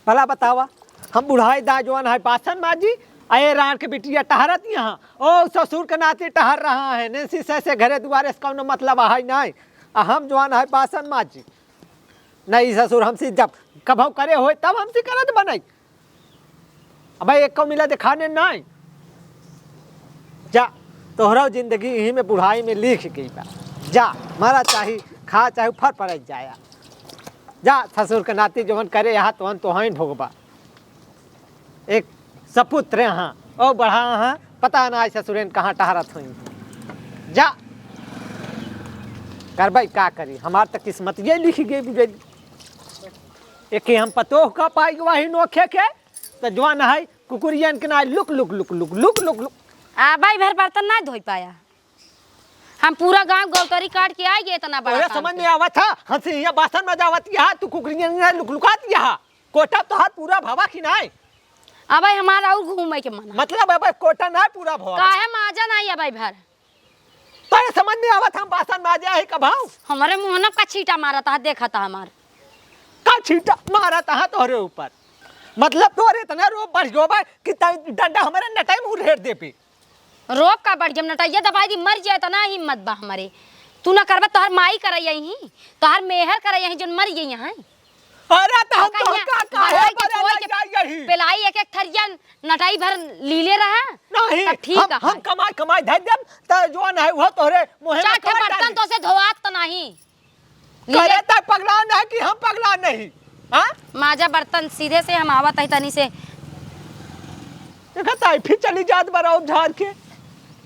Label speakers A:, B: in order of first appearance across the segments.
A: भला बतावा हम बुढ़ाई दाजवान है बासन माजी आए रान के बिटिया टहरत यहाँ ओ ससुर के नाते टहर रहा है ने शीशे से घरे दुआरे से कौनो मतलब है नहीं हम जवान है बासन माजी नहीं ससुर हमसे जब कभौ करे हो तब हमसे करत बनाई अब एक को मिला दिखाने नहीं जा तोहरा जिंदगी यही में बुढ़ाई में लिख गई बा जा मारा चाहे खा चाहे फर पड़ जाया जा ससुर के नाती जवन करे यहाँ तो ही भोगबा एक सपुत्र यहाँ ओ बढ़ा हाँ पता ना ससुरेन कहाँ टहरत हुई जा करबई का करी हमार तो किस्मत ये लिख गई बुझेली एक हम पतोह का पाई वही नोखे के तो जवान है कुकुरियन के ना look look look look look look look
B: भाई भर बर्तन ना धोई पाया हम पूरा गांव गौतरी काट के आए इतना बड़ा
A: समझ में आवा था हमसे यहाँ बासन में जावत यहाँ तू कुकुरियन लुक लुकात यहाँ कोटा तो हाथ पूरा भावा खिनाए
B: भाई हमारा और घूमे के मन
A: मतलब अब कोटा ना पूरा भावा
B: काहे माजा नहीं है भाई भर
A: तो समझ में आवत हम बासन में आ जाए कभाऊ
B: हमारे मुंह का छीटा मारा था देखा था हमार
A: का छीटा मारा था तोहरे ऊपर मतलब तोरे इतना रो बढ़ गयो बा कि डंडा हमारे नटाई मुंह रेट दे पे
B: रोक का बढ़ गया नटाइया दबाई दी मर जाए तना हिम्मत बा हमारे तू ना करबा तोहर माई करई यही तोहर मेहर करई यही जोन मर गई यहाँ
A: अरे तो हम तो का
B: यही पेलाई एक थरिया नटाई भर लीले रहा
A: नहीं
B: ठीक
A: हम कमाई धर देब त जोन है वो तोरे मुंह में
B: के बर्तन तो से धोआत त नहीं
A: करे त पगला नहीं कि हम पगला नहीं हां
B: माजा बर्तन सीधे से हम आवत है तनी से
A: देखता है फिर चली जात बराओ झाड़ के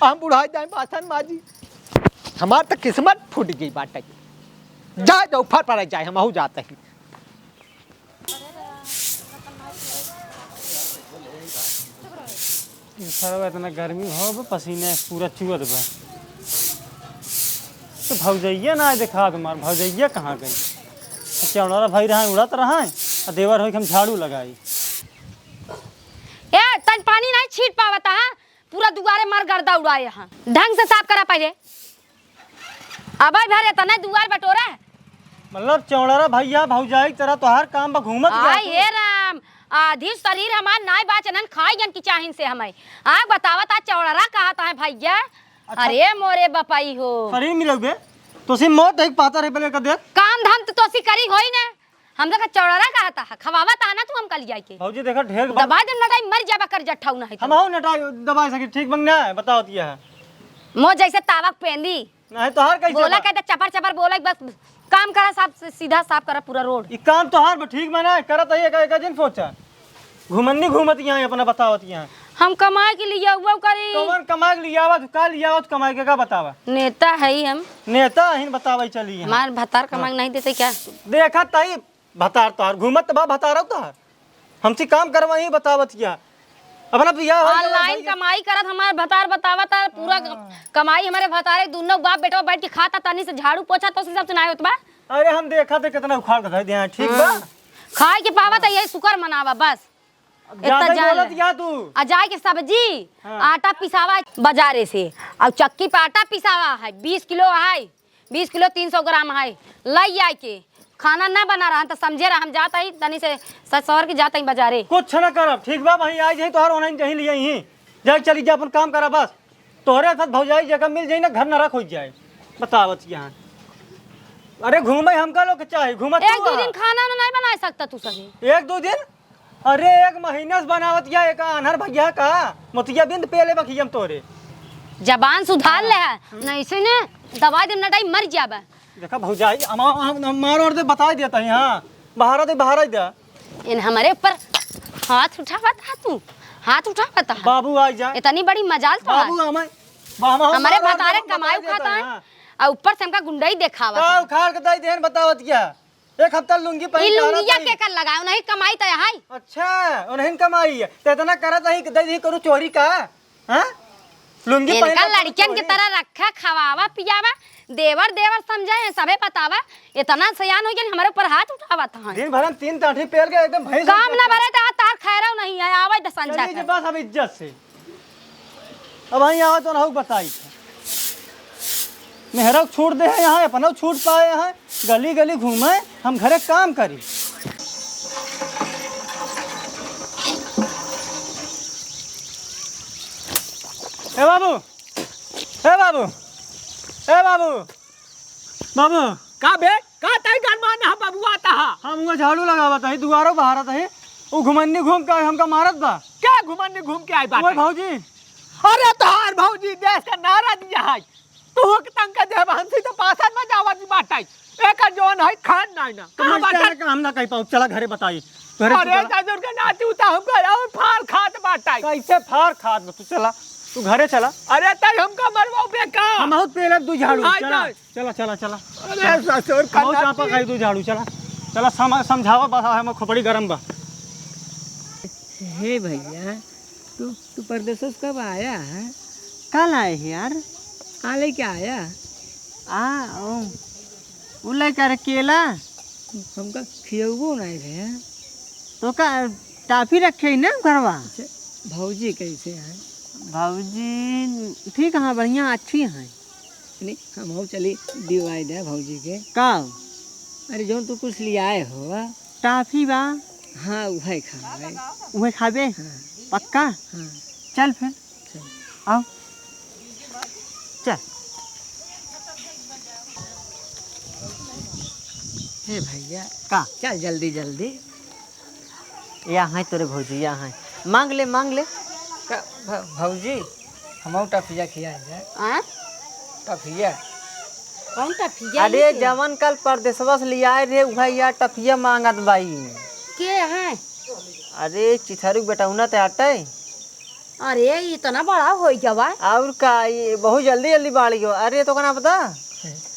A: हम बुढ़ाई जाए बासन माजी हमार तो किस्मत फूट गई बाटे जा जाओ फर पड़ जाए हम आहू जाते ही
C: सरवा इतना गर्मी हो पसीने पूरा चुअत बा तो भौजैया ना देखा तुम्हार भौजैया कहाँ गई चौड़ा भाई रहा उड़त रहा और देवर हो हम झाड़ू लगाई
B: ए तन पानी नहीं छीट पावता है पूरा दुआरे मार गर्दा उड़ाए यहाँ ढंग से साफ करा पहले अब भरे तना दुआर बटोरा
C: मतलब चौड़ा भैया भौजाई तरह तोहार काम बा घूमत
B: हे राम आधी शरीर हमार नाय बाचनन खाई की चाहिन से हमें बतावत आ चौड़ा कहा था भैया अच्छा। अरे मोरे बपाई हो
C: शरीर मिलोगे तो सी मौत एक पाता रे पहले कर दे
B: काम धाम तो सी करी होई ना हम का चौड़ा कहा था खवावत आना तू हम कल जाई के
C: भौजी देखा ढेर
B: दबा दे नटाई मर जाबा कर जठाऊ ना है
C: हम हो नटाई दबा सके ठीक बंगना है बताओ दिया है
B: मो जैसे तावक पहनली
C: नहीं तो हर कैसे
B: बोला कहता चपर चपर बोला बस काम करा साफ सीधा साफ करा पूरा रोड
C: ई काम तो हर ठीक बना करत है एक दिन सोचा घुमन्नी घूमत यहाँ अपना बतावत यहाँ
B: हम कमाए के लिए हुआ करी
C: कमर कमाए के लिए आवत का लिया आवत कमाए के का बतावा
B: नेता है ही हम
C: नेता हिन बतावे चली
B: हमार भतार कमाए नहीं देते क्या
C: देखा ताई भतार तोहार घूमत बा भतार तोहार हमसे काम करवाई बतावत किया अपना बियाह
B: ऑनलाइन कमाई करत हमार भतार बतावत पूरा कमाई हमारे भतारे दोनों बाप बेटा बैठ के खाता तनी से झाड़ू पोछा तो सब सुनाए होत बा
C: अरे हम देखा थे कितना उखाड़ के धर दिया ठीक बा
B: खाए के पावत है यही शुक्र मनावा बस
C: इतना बोलत या तू
B: आ जाए के सब्जी आटा पिसावा बाजारे से और चक्की पे आटा पिसावा है 20 किलो है 20 किलो 300 ग्राम है लई आए के खाना ना बना रहा तो समझे रहा हम जाता ही तनी से शहर के जाता ही बाजारे
C: कुछ न करब ठीक बा वहीं आई जाई तोहर ऑनलाइन जही लिए ही जाए चली जा अपन काम करा बस तोहरे साथ भौजाई जगह मिल जाई ना घर न रख हो जाए बतावत यहाँ अरे घूमे हमका लोग चाहे घूमत
B: एक दो दिन खाना नहीं बना सकता तू सभी
C: एक दो दिन अरे एक महीना से बनावत या एक अनहर भैया का मोतिया बिंद पेले बखियम तोरे
B: जबान सुधार ले है नहीं से ने दवाई दे नटाई मर जाबे
C: देखा भौजाई हमार और दे बता देता है हां बाहर दे
B: इन हमारे ऊपर हाथ उठावा था तू हाथ उठावा था
C: बाबू आ जा
B: इतनी बड़ी मजाल था
C: बाबू
B: हमारे भतारे कमाई खाता है और ऊपर से हमका गुंडाई देखावा
C: का उखाड़ के दई देन बतावत क्या एक हफ्ता लुंगी पहन
B: के लुंगिया के कर लगाओ नहीं कमाई त है
C: अच्छा उन्हें कमाई है तो इतना करत है कि दई करू चोरी का हां लुंगी
B: पहन के लड़कियन की तरह रखा खवावा पियावा देवर समझे है सबे बतावा इतना सयान हो गया हमारे ऊपर हाथ उठावा था
C: दिन भर हम 3 टाठी पेल के एकदम भैंस
B: काम ना भरे त तार खैरव नहीं है आवे द संझा
C: के बस अब इज्जत से अब आई आवे तो ना बताई मेहरा छूट दे है यहाँ अपना छूट पाए यहाँ गली गली घूमे हम घरे काम करी ए बाबू ए बाबू ए बाबू बाबू
A: का बे का ताई गान मारना बाबू आता हा
C: हम वो झाड़ू लगावत है दुआरो बहारत है वो घुमन्नी घूम के हमका मारत बा
A: क्या घुमन घूम के आई
C: ओए
A: बात
C: भौजी
A: अरे तोहार भौजी देश का नारा दिया है तू के तंग देव हमसे तो पासन में जावत बाटाई एक जोन है खान नहीं ना
C: कहाँ
A: बाटा
C: बाटा हम ना कह पाऊ चला घरे बताई घरे तू
A: अरे
C: चला।
A: दादुर के नाती उता हमको और फाल खात बाटाई
C: कैसे फार खाद बा? तू चला तू घरे चला
A: अरे तई हमका मरवाओ बेका
C: हम बहुत पहले दू झाड़ू
A: हाय
C: चला
A: हाय।
C: चला चला चला
A: अरे ससुर
C: बहुत
A: का
C: चापा खाई दू झाड़ू चला चला समझावा बस हम खोपड़ी गरम बा
D: हे भैया तू परदेश से कब आया है?
E: कल आए हैं यार।
D: कहाँ लेके आया?
E: वो लेकर केला
D: हमका खियबो नहीं रहे।
E: तो का टाफी रखे ही ना घरवा।
D: भौजी कैसे हैं?
E: भाजी ठीक है बढ़िया अच्छी हैं।
D: नहीं हम हो चली दिवाई दे भौजी के।
E: कब
D: अरे जो तू कुछ ले आए हो
E: टाफी बा
D: हाँ वही खाए।
E: वही खाबे
D: हाँ
E: पक्का।
D: हाँ
E: चल फिर आओ चल।
D: हे भैया
E: का
D: चल जल्दी जल्दी।
E: यहाँ है तोरे भौजी यहाँ है मांग ले
D: भौजी हम टफिया खिया जाए।
B: हाँ
D: टफिया
B: कौन सा फिजा
E: अरे जवन कल परदेशवा से लिया रे भैया टफिया मांगत बाई।
B: के है?
E: अरे चिथारू बेटा उना ते आटे
B: अरे इतना बड़ा हो गया बा।
E: और का ये बहुत जल्दी जल्दी बाढ़ गयो। अरे तो ना पता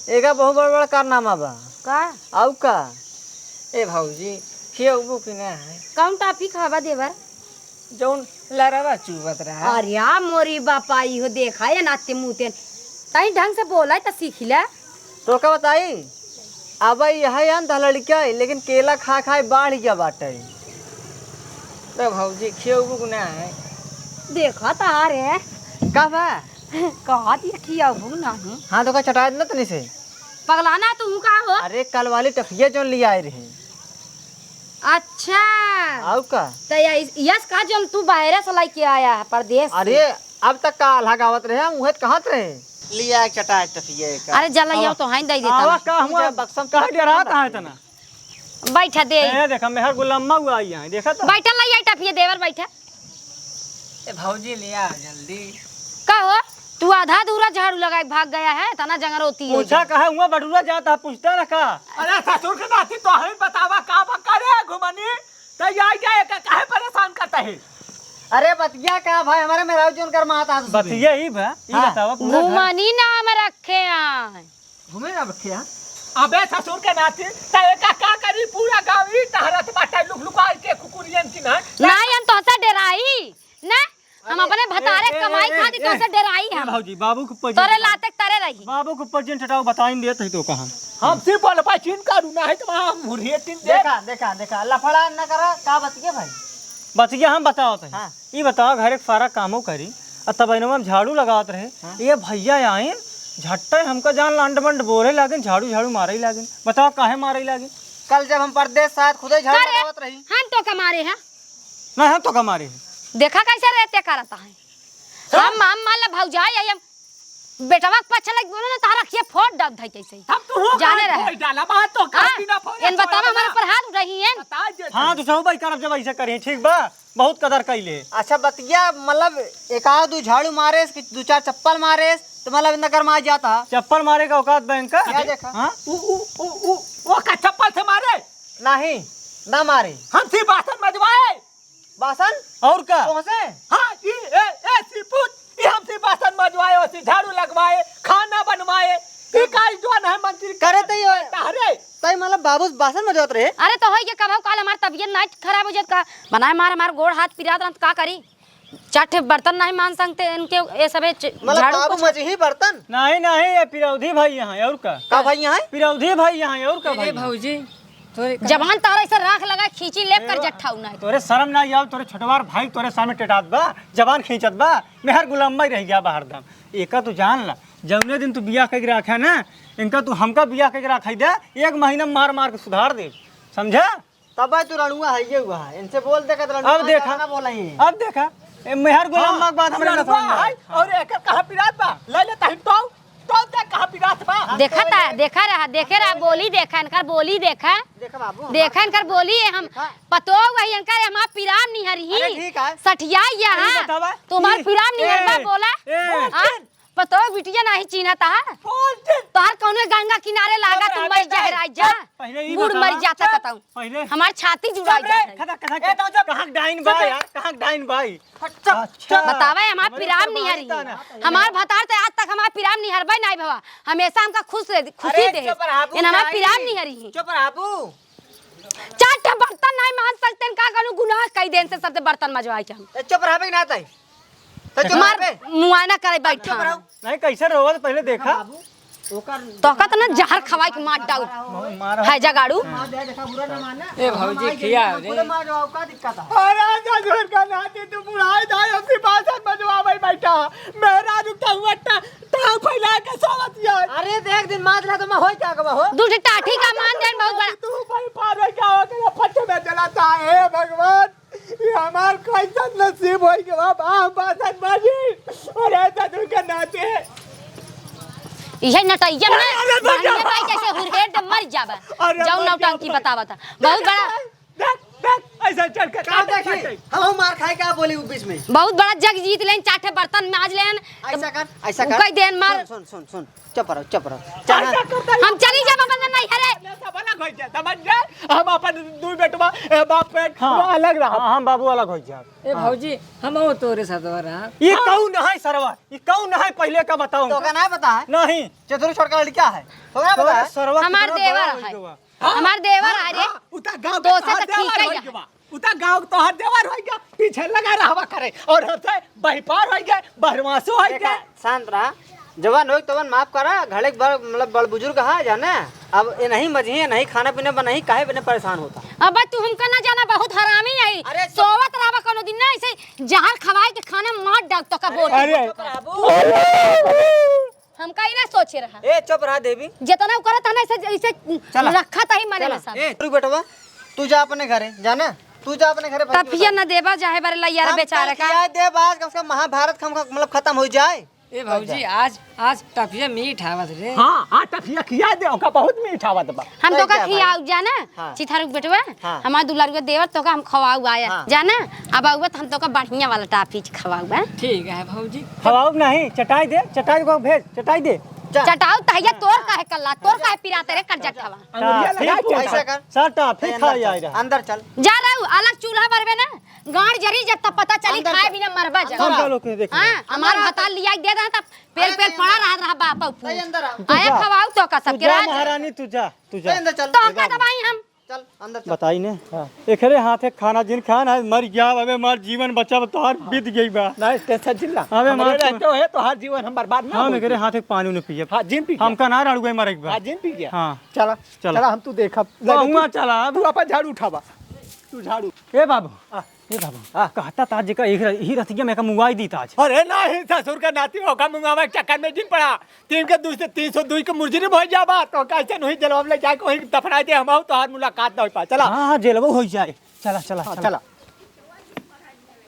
E: एका बहुत बड़ा बड़ा कारनामा बा
B: का
E: आउ का
D: ए भौजी खियबो कि ना है?
B: कौन टाफी खावा देवर?
D: जौन लड़ावा चुबत रहा।
B: अरे यार मोरी बापा इहो देखा है नाते मुते तई ढंग से बोला तो सीख ले।
E: तो का बताई अब यह अंत लड़का लेकिन केला खा खाए बाढ़ गया बाटे।
D: तो भौजी खियबो कि ना है?
B: देखा तारे
E: का बा
B: कहा देखिया भू नहीं
E: हाँ तो का चटाए ना तनी से।
B: पगलाना तू का हो?
E: अरे कल वाली टफिया जो लिया आए रहे
B: अच्छा
E: आउ का।
B: तो यस का जम तू बाहर से लेके आया है परदेश से।
E: अरे अब तक का आल्हा गावत रहे हम उहे कहाँ थे लिया चटाए टफिया का।
B: अरे जला तो हां दे
C: आवा
B: देता
C: का हुआ
E: बक्सम
C: कहा डराता है तना।
B: बैठा दे
C: ए देखा मेहर गुलाम्मा हुआ आई है देखा तो
B: बैठा ले आई टाफिया देवर बैठा।
D: ए भौजी लिया जल्दी।
B: का हो तू आधा अधूरा झाड़ू लगाए भाग गया है तना जंगर होती है।
C: पूछा कहा हुआ बटूरा जाता है पूछता ना का।
A: अरे ससुर के नाती तो हमें बतावा का करे घुमनी तो जाए जाए काहे परेशान करता है।
E: अरे बतिया का भाई हमारे मेरा जोन कर माता
C: बस यही बा ये
E: हाँ।
C: बतावा पूरा घर।
B: घुमनी नाम रखे हैं।
E: घूमे ना बखिया।
A: अबे ससुर के नाती तो का करी पूरा गांव ही टहरत बाटे लुक लुकाई के कुकुरियन की ना
B: नहीं हम तो से डराई ना हम अपने भतारे कमाई खाती तो से डराई
C: ए
B: हम
C: भौजी बाबू को
B: तोरे
C: पजेंट
B: लाते तरे रही।
C: बाबू को पजेंट हटाओ बताइन देत है तो कहां
A: हम सिर्फ बोल पाई चिन करू ना है तो हम मुरिए तीन दे
E: देखा देखा देखा लफड़ा न करा का बतिया भाई।
C: बस ये हम बताओ तो
E: हाँ।
C: ये बताओ घर एक सारा कामों करी और तब में झाड़ू लगावत रहे ये भैया आए झट्टे हमका जान लांड मंड बोले लागिन झाड़ू झाड़ू मारे ही लागिन बताओ काहे मारे ही लागिन।
E: कल जब हम परदेश साथ खुद ही झाड़ू
B: अरे,
E: लगावत रही।
B: हम तो कमारे हैं
C: नहीं हम तो कमारे हैं।
B: देखा कैसे रहते करता है हम मान ला भौजाई आई हम बेटवा के पाछे लग बोले ना तारा खिया फोड़ दब धई कैसे
A: हम तो हो
B: जाने रहे।
A: कोई डाला बात तो
B: हाँ,
A: काटी ना फोड़
B: इन बतावा हमारे पर हाथ उठाई हैं।
A: बता दे
C: हाँ तो सब भाई करब जब ऐसे करें ठीक बा बहुत कदर कैले।
E: अच्छा बतिया मतलब एक आध दो झाड़ू मारे दो चार चप्पल मारे तो मतलब इतना गरमा जाता।
C: चप्पल मारे का औकात बैंक का
E: क्या देखा?
C: हाँ
A: वो का चप्पल से मारे
E: नहीं ना मारे
A: हम सिर्फ बासन मजवाए
E: बासन
C: और का
E: कौन से।
A: हाँ ए सिपुत ये हम सिर्फ बासन मजवाए और सिर्फ झाड़ू लगवाए खाना बनवाए ये काई जोन है मंत्री
E: करे तो ये
A: अरे
E: तई मतलब बाबू बासन में जोत रहे।
B: अरे तो होई के कब काल हमार तबीयत नाइट खराब हो जात का बनाए हमार गोड़ हाथ पिरात रंत का करी चाटे बर्तन नहीं मान सकते इनके ये सबे
E: मतलब
B: झाड़ू
E: बाबू
B: पोछा-
E: मजी ही बर्तन
C: नहीं नहीं ये पिरौधी भाई यहाँ और का
E: भाई यहाँ है?
C: पिरौधी भाई यहाँ और का
D: ए
C: भाई
D: भौजी थोड़े
B: जवान तारा ऐसे राख लगा खींची लेप कर जट्ठा उना
C: तोरे शर्म ना आओ तोरे छोटवार भाई तोरे सामने टेटात बा जवान खींचत बा मेहर गुलाम्मा ही रह गया बाहर दम एका तू जान ला जौने दिन तू बिया कह रखा ना इनका तू हमका बिया कह रखा दे एक महीना मार मार के सुधार दे समझा।
E: तब तू रणुआ है ये हुआ है इनसे बोल दे कर
C: अब देखा
E: ना बोला ही
C: अब देखा ए मेहर गुलाम मां के बात हमरे ना समझ में आई।
A: और एक कहां पिरात बा ले ले तही तो देख कहां पिरात बा
B: देखा रहा देखे रहा बोली देखा इनकर बोली देखा
E: देखा बाबू
B: देखा इनकर बोली हम पतो वही इनकर हमार पिराम निहरी
E: अरे ठीक है।
B: सठिया
C: अरे
B: यहाँ
C: बतावा।
B: तुम्हार पिराम निहरबा
C: ए,
B: बोला
C: ए,
B: हाँ? पतो बिटिया नहीं चीना था तोहर कौनो गंगा किनारे लागा तुम मर जाए राज जा
C: पहले ई
B: बूढ़
C: बतावा।
B: मर जाता कतऊ
C: पहले
B: हमार छाती जुड़ाई जाता
C: कथा कथा कहां डाइन बा यार कहां डाइन बाई। अच्छा
B: बतावे हमार
C: हमारे
B: पिराम
C: तो
B: निहरी
C: बात ना।
B: हमार भतार तो आज तक हमार पिराम निहरबा नहीं भवा हमेशा हमका खुशी दे इन हमार पिराम निहरी
E: चुप रहा बाबू।
B: चार बर्तन नहीं मान सकते का करू गुनाह कई दिन से सबसे बर्तन मजवाई हम
E: चुप रहा ना ताई तो चुप
B: हमार
E: रहा
B: मुआयना करे बैठा
C: नहीं कैसे रोवत पहले देखा
B: तो कहत ना जहर खवाई के मार डाउ
C: मार
B: है जगाड़ू
D: ए भौजी खिया रे
E: का दिक्कत है।
A: अरे ससुर का नाती तू बुढ़ाई दा अपनी बासन बजवावे बैठा मेरा रुकता हुआ टांग फैला के सोवत यार
E: अरे देख दिन मार ला तो मैं होई क्या कबा हो।
B: दूसरी टाठी का मान देन बहुत बड़ा
A: तू भाई पार क्या हो के पत्ते में जलाता है भगवान ये हमार कैसा नसीब होई के बाप आ बासन बाजी अरे ससुर का नाती
B: ये नटैया ना बांधने भाई कैसे हुरहेट मर जाबा जाऊ नौटंकी बतावा था बहुत बड़ा
A: देख देख ऐसा चढ़ के
E: का देखी हम मार खाए क्या बोली बीच में।
B: बहुत बड़ा जग जीत लेन चाटे बर्तन माज लेन
E: ऐसा कर
B: कई देन मार
E: सुन सुन सुन चुप रहो
B: हम चली जाब अपन नहीं हरे
A: सबला खोई जा समझ जा हम अपन दू बेटवा बाप पेट अलग रहा
C: हम बाबू अलग हो जा।
D: ए भौजी हम तोरे साथ रहा
C: ये कौन है सरवा ये कौन है पहले का बताऊं
E: तो का ना पता है
C: नहीं
E: चतुर छोड़ का लड़का है तो ना पता है।
C: सरवा
B: हमार देवर है हमार देवर है रे
A: उता गांव
B: तो से तो ठीक है
A: है उता गांव तो हर देवर हो गया पीछे लगा रहवा करे और हमसे बहिपार हो गए बहरवासु हो
E: देखा,
A: गए
E: शांत रहा जवान हो तो माफ करा घड़े बड़ मतलब बड़ बुजुर्ग है जाने अब ये नहीं मजिए नहीं खाना पीना बनाई काहे बने परेशान होता।
B: अब तू हमका ना जाना बहुत हरामी है
E: अरे
B: सोवत रहबा कोनो दिन ना ऐसे जहर खवाए के खाना मार डाल तो का बोल
A: अरे
B: हमका ही ना सोचे रहा
E: ए चुप रहा देवी
B: जितना करत है ना ऐसे ऐसे रखा था ही मने में सब
E: ए रुक बेटवा तू जा अपने घरे जाना तू जा अपने घरे
B: तब फिर ना देबा जाहे बारे लैया बेचारा का
E: दे बात कम से कम महाभारत मतलब खत्म हो जाए।
D: ए भौजी आज टफिया मीठ आवत रे।
A: हां हां टफिया खिया दे ओका बहुत मीठ आवत बा
B: हम तो का
E: क्या
B: खियाऊ जाना
E: हाँ।
B: चिथारुक बेटवा
E: हाँ।
B: हमार दुलार के देवर तो का हम खवाऊ आया
E: हाँ।
B: जाना अब आउबा हम तो का बढ़िया वाला टाफी खवाऊ बा
D: ठीक है भौजी
C: खवाओ नहीं चटाई दे चटाई को भेज चटाई दे
B: चटाऊ तहिया तोर काहे कल्ला तोर काहे पिराते रे कर जटवा
A: अंगुरिया लगा के
E: ऐसा कर
C: साटा फिर खा जाए
E: अंदर चल
B: जा रहू अलग चूल्हा भरबे ना गाड़ जरी जब तब पता चली खाए बिना मरबा जा
C: कौन का लोग के देख
B: हां हमार बता लिया दे रहा तब पेल पेल पड़ा रहा बाप
E: नहीं अंदर आ
B: आया खवाऊ तो का सब
C: जा
B: गिरा
C: महारानी तू जा
E: अंदर चल
B: तो का दवाई हम
E: चल अंदर चल।
C: बताई ने एकरे हाथे खाना जिन खाना मर गया अबे मार जीवन बचा तोहार बीत गई बा
A: नहीं टेंशन जिल्ला
C: अबे
A: हमारे
C: मार
A: रहते है तो हर जीवन हम बर्बाद ना
C: हम
A: हो
C: एकरे हाथे पानी न पिए
A: हां जिन पी गया
C: हमका ना रड़ गई मर गई
A: हां जिन पी गया
C: हां
A: चला
C: चलो।
A: चला हम तू देखब
C: बहुआ चला
A: तू अपन झाड़ू उठावा तू झाड़ू
C: ए बाबू ए बाबू कहता ताज जी का एक ही रतिया में का मुआई दी ताज
A: अरे नहीं ससुर का नाती होगा मुंगावा के चक्कर में जिन पड़ा 302 के मुजरिम हो जाबा तो कैसे नहीं जलवा ले जाके वहीं दफनाए दे हम तो हर मुलाकात ना हो पा चला
C: हां जेलबो हो जाए चला चला
A: चला